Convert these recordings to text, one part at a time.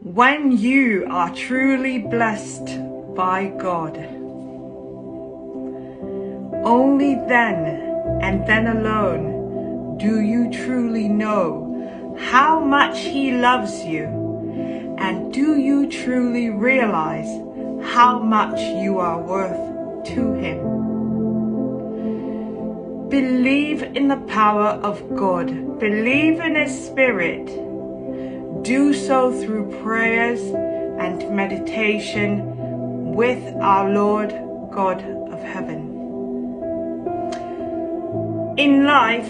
When you are truly blessed by God, only then and then alone do you truly know how much He loves you, and do you truly realize how much you are worth to Him. Believe in the power of God. Believe in His Spirit. Do so through prayers and meditation with our Lord God of heaven. In life,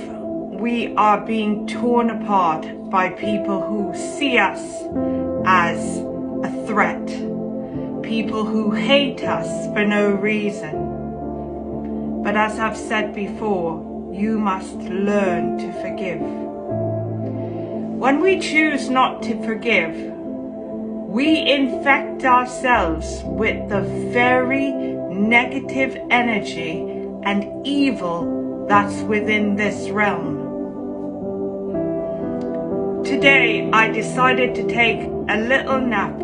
we are being torn apart by people who see us as a threat, people who hate us for no reason. But as I've said before, you must learn to forgive. When we choose not to forgive, we infect ourselves with the very negative energy and evil that's within this realm. Today, I decided to take a little nap,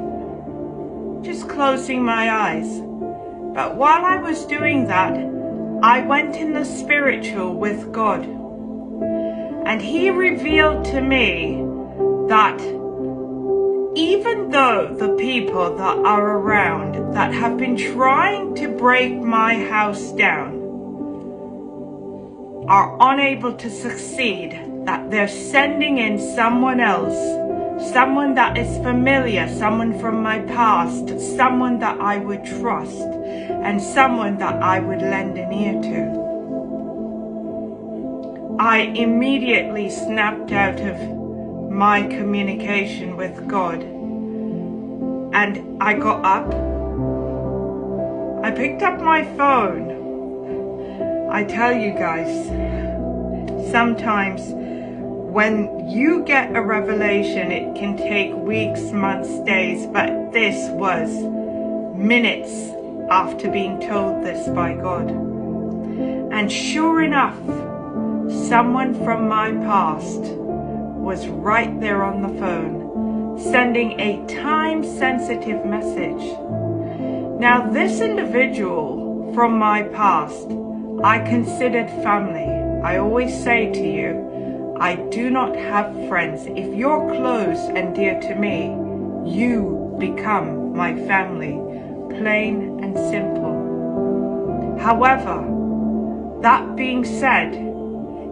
just closing my eyes. But while I was doing that, I went in the spiritual with God. And He revealed to me that even though the people that are around that have been trying to break my house down are unable to succeed, that they're sending in someone else, someone that is familiar, someone from my past, someone that I would trust, and someone that I would lend an ear to. I immediately snapped out of my communication with God, and I got up. I picked up my phone. I tell you guys, sometimes when you get a revelation, it can take weeks, months, days, but this was minutes after being told this by God. And sure enough, someone from my past was right there on the phone, sending a time-sensitive message. Now, this individual from my past, I considered family. I always say to you, I do not have friends. If you're close and dear to me, you become my family, plain and simple. However, that being said,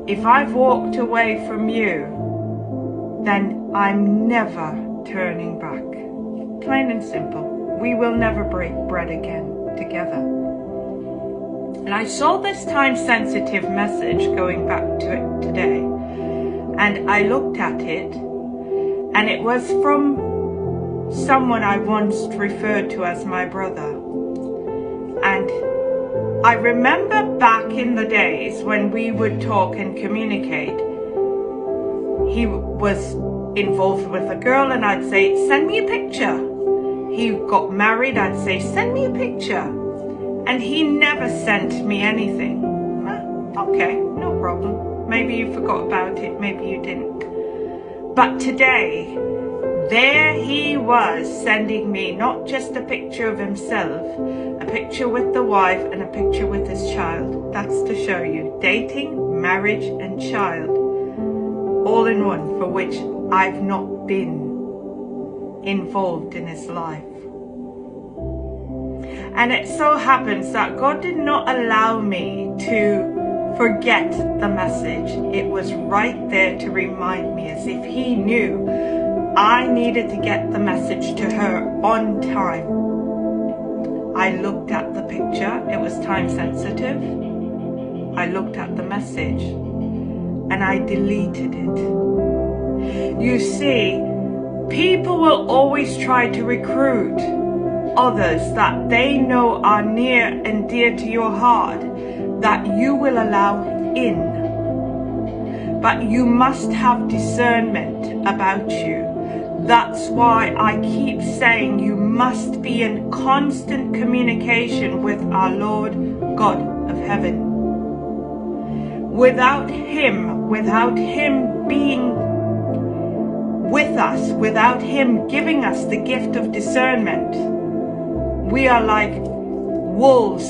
if I've walked away from you, then I'm never turning back. Plain and simple. We will never break bread again together. And I saw this time-sensitive message going back to it today. And I looked at it, and it was from someone I once referred to as my brother. And I remember back in the days when we would talk and communicate, he was involved with a girl and I'd say, send me a picture. He got married, I'd say, send me a picture. And he never sent me anything. Okay, no problem. Maybe you forgot about it, maybe you didn't. But today, there he was sending me not just a picture of himself, a picture with the wife and a picture with his child. That's to show you dating, marriage and child, all in one, for which I've not been involved in his life. And it so happens that God did not allow me to forget the message. It was right there to remind me, as if He knew I needed to get the message to her on time. I looked at the picture. It was time sensitive. I looked at the message and I deleted it. You see, people will always try to recruit others that they know are near and dear to your heart, that you will allow in. But you must have discernment about you. That's why I keep saying you must be in constant communication with our Lord God of heaven. Without Him being with us, without him giving us the gift of discernment, we are like wolves,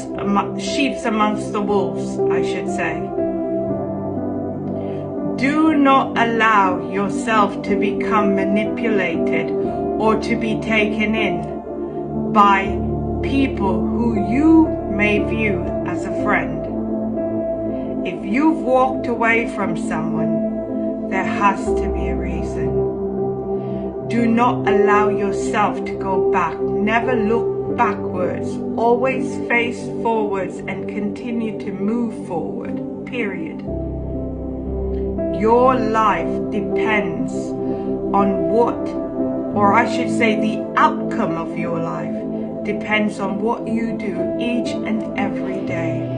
sheep amongst the wolves, I should say. Do not allow yourself to become manipulated or to be taken in by people who you may view as a friend. If you've walked away from someone, there has to be a reason. Do not allow yourself to go back. Never look backwards. Always face forwards and continue to move forward. Period. Your life depends on what, or I should say the outcome of your life depends on what you do each and every day.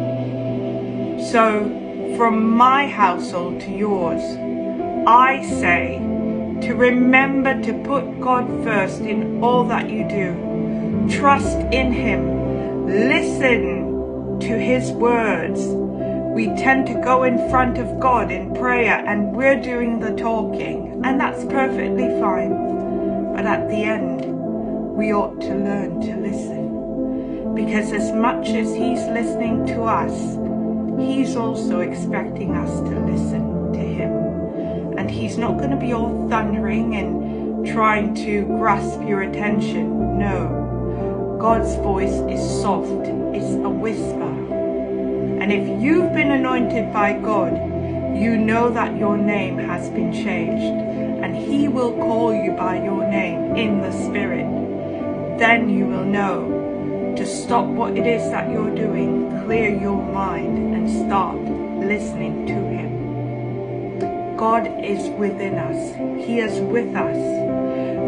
So from my household to yours, I say to remember to put God first in all that you do. Trust in him. Listen to his words. We tend to go in front of God in prayer and we're doing the talking, and that's perfectly fine. But at the end, we ought to learn to listen, because as much as he's listening to us, he's also expecting us to listen to him. And he's not going to be all thundering and trying to grasp your attention. No, God's voice is soft, it's a whisper. And if you've been anointed by God, you know that your name has been changed, and he will call you by your name in the Spirit. Then you will know to stop what it is that you're doing, clear your mind, and start listening to him. God is within us. He is with us.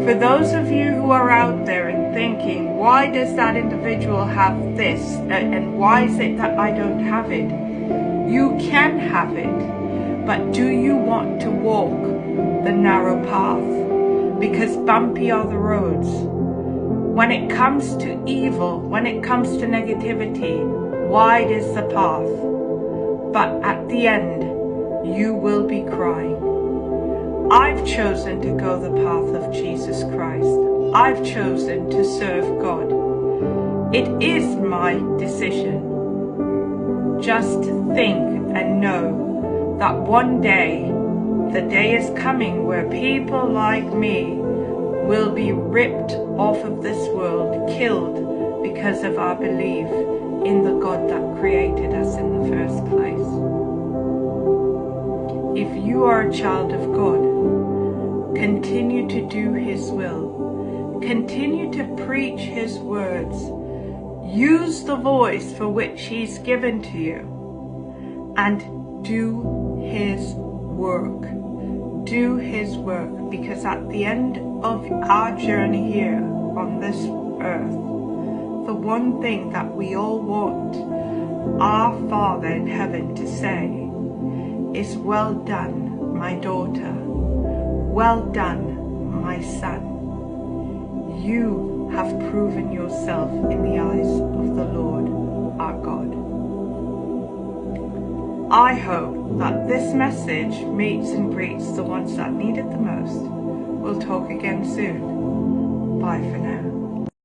For those of you who are out there and thinking, why does that individual have this, and why is it that I don't have it? You can have it, but do you want to walk the narrow path? Because bumpy are the roads. When it comes to evil, when it comes to negativity, wide is the path. But at the end, you will be crying. I've chosen to go the path of Jesus Christ. I've chosen to serve God. It is my decision. Just think and know that one day, the day is coming where people like me will be ripped off of this world, killed because of our belief in the God that created us in the first place. If you are a child of God, continue to do his will. Continue to preach his words. Use the voice for which he's given to you. And do his work. Do his work, because at the end of our journey here on this earth, the one thing that we all want our Father in heaven to say is, well done, my daughter. Well done, my son. You have proven yourself in the eyes of the Lord our God. I hope that this message meets and greets the ones that need it the most. We'll talk again soon. Bye for now.